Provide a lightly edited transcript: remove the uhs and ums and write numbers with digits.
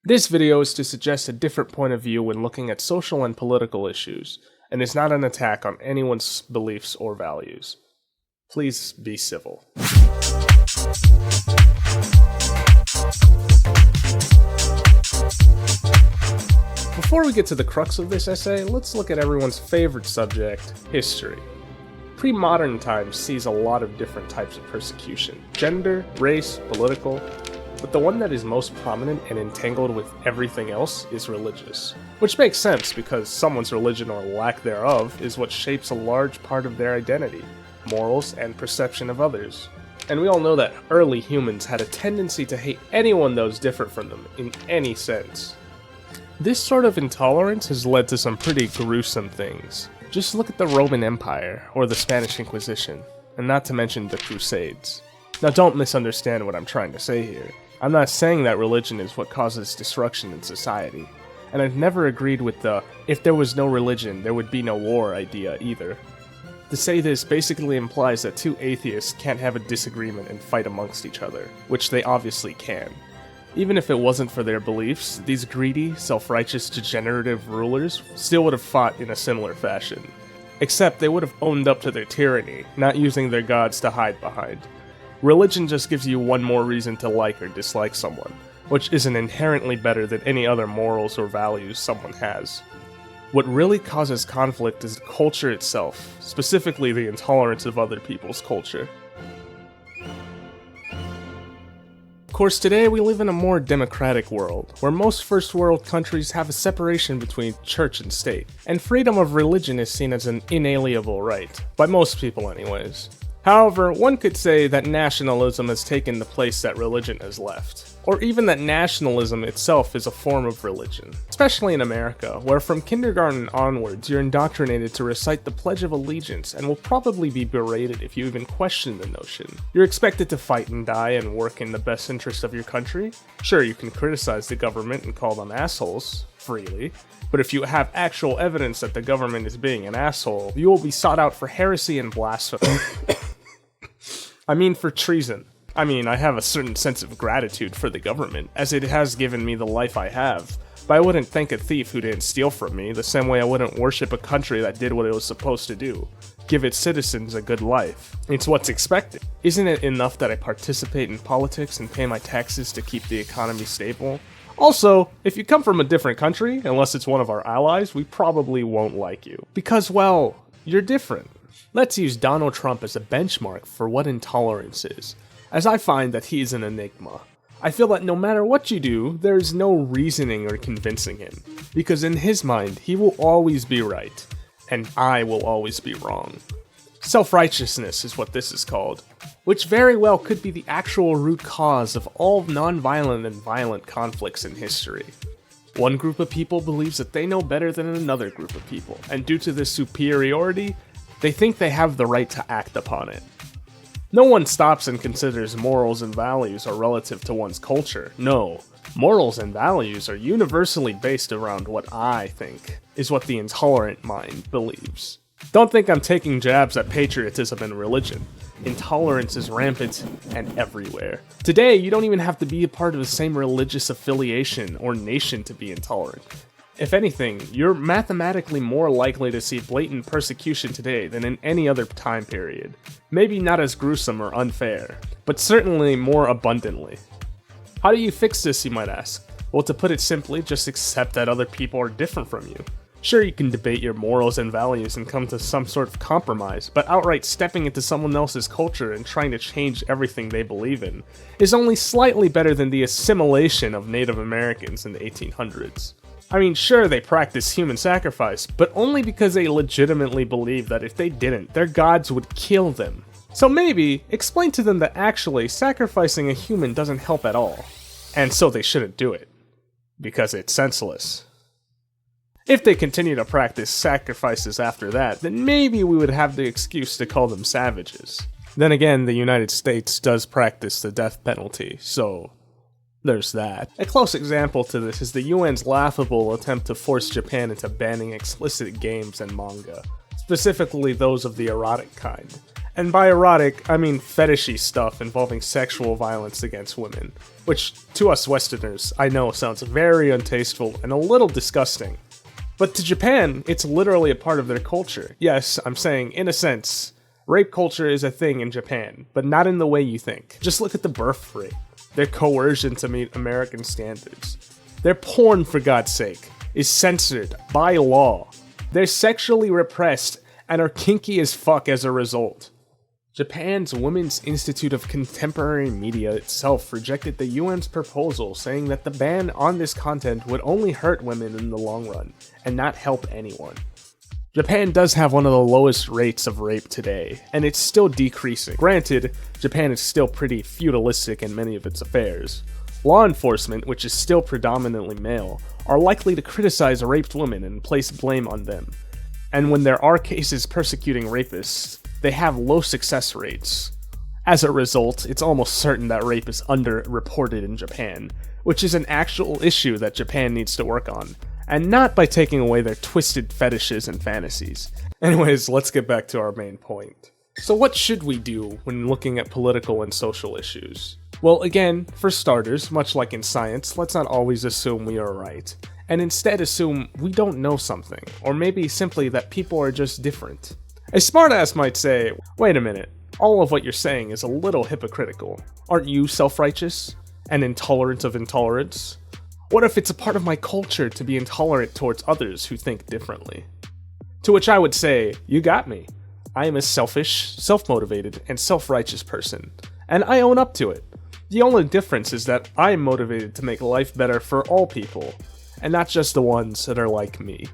This video is to suggest a different point of view when looking at social and political issues, and is not an attack on anyone's beliefs or values. Please be civil. Before we get to the crux of this essay, let's look at everyone's favorite subject, history. Pre-modern times sees a lot of different types of persecution: gender, race, political, but the one that is most prominent and entangled with everything else is religious. Which makes sense because someone's religion or lack thereof is what shapes a large part of their identity, morals, and perception of others. And we all know that early humans had a tendency to hate anyone that was different from them in any sense. This sort of intolerance has led to some pretty gruesome things. Just look at the Roman Empire, or the Spanish Inquisition, and not to mention the Crusades. Now don't misunderstand what I'm trying to say here. I'm not saying that religion is what causes destruction in society, and I've never agreed with the "if there was no religion, there would be no war" idea either. To say this basically implies that two atheists can't have a disagreement and fight amongst each other, which they obviously can. Even if it wasn't for their beliefs, these greedy, self-righteous, degenerative rulers still would have fought in a similar fashion. Except they would have owned up to their tyranny, not using their gods to hide behind. Religion just gives you one more reason to like or dislike someone, which isn't inherently better than any other morals or values someone has. What really causes conflict is the culture itself, specifically the intolerance of other people's culture. Of course, today we live in a more democratic world, where most first world countries have a separation between church and state, and freedom of religion is seen as an inalienable right, by most people anyways. However, one could say that nationalism has taken the place that religion has left. Or even that nationalism itself is a form of religion. Especially in America, where from kindergarten onwards you're indoctrinated to recite the Pledge of Allegiance and will probably be berated if you even question the notion. You're expected to fight and die and work in the best interest of your country. Sure, you can criticize the government and call them assholes, freely, but if you have actual evidence that the government is being an asshole, you will be sought out for heresy and blasphemy. For treason. I have a certain sense of gratitude for the government, as it has given me the life I have, but I wouldn't thank a thief who didn't steal from me, the same way I wouldn't worship a country that did what it was supposed to do: give its citizens a good life. It's what's expected. Isn't it enough that I participate in politics and pay my taxes to keep the economy stable? Also, if you come from a different country, unless it's one of our allies, we probably won't like you. Because, well, you're different. Let's use Donald Trump as a benchmark for what intolerance is, as I find that he is an enigma. I feel that no matter what you do, there is no reasoning or convincing him, because in his mind, he will always be right, and I will always be wrong. Self-righteousness is what this is called, which very well could be the actual root cause of all non-violent and violent conflicts in history. One group of people believes that they know better than another group of people, and due to this superiority, they think they have the right to act upon it. No one stops and considers morals and values are relative to one's culture. No, morals and values are universally based around what I think is what the intolerant mind believes. Don't think I'm taking jabs at patriotism and religion. Intolerance is rampant and everywhere. Today, you don't even have to be a part of the same religious affiliation or nation to be intolerant. If anything, you're mathematically more likely to see blatant persecution today than in any other time period. Maybe not as gruesome or unfair, but certainly more abundantly. How do you fix this, you might ask? Well, to put it simply, just accept that other people are different from you. Sure, you can debate your morals and values and come to some sort of compromise, but outright stepping into someone else's culture and trying to change everything they believe in is only slightly better than the assimilation of Native Americans in the 1800s. Sure, they practice human sacrifice, but only because they legitimately believe that if they didn't, their gods would kill them. So maybe, explain to them that actually sacrificing a human doesn't help at all, and so they shouldn't do it, because it's senseless. If they continue to practice sacrifices after that, then maybe we would have the excuse to call them savages. Then again, the United States does practice the death penalty, so there's that. A close example to this is the UN's laughable attempt to force Japan into banning explicit games and manga. specifically those of the erotic kind. And by erotic, I mean fetishy stuff involving sexual violence against women, which to us Westerners, I know sounds very untasteful and a little disgusting. But to Japan, it's literally a part of their culture. Yes, I'm saying, in a sense, rape culture is a thing in Japan, but not in the way you think. Just look at the birth rate, their coercion to meet American standards. Their porn, for God's sake, is censored by law. They're sexually repressed and are kinky as fuck as a result. Japan's Women's Institute of Contemporary Media itself rejected the UN's proposal, saying that the ban on this content would only hurt women in the long run, and not help anyone. Japan does have one of the lowest rates of rape today, and it's still decreasing. Granted, Japan is still pretty feudalistic in many of its affairs. Law enforcement, which is still predominantly male, are likely to criticize raped women and place blame on them. And when there are cases persecuting rapists, they have low success rates. As a result, it's almost certain that rape is underreported in Japan, which is an actual issue that Japan needs to work on, and not by taking away their twisted fetishes and fantasies. Anyways, let's get back to our main point. So what should we do when looking at political and social issues? Well, again, for starters, much like in science, let's not always assume we are right, and instead assume we don't know something, or maybe simply that people are just different. A smartass might say, wait a minute, all of what you're saying is a little hypocritical. Aren't you self-righteous? And intolerant of intolerance? What if it's a part of my culture to be intolerant towards others who think differently? To which I would say, you got me. I am a selfish, self-motivated, and self-righteous person, and I own up to it. The only difference is that I am motivated to make life better for all people, and not just the ones that are like me.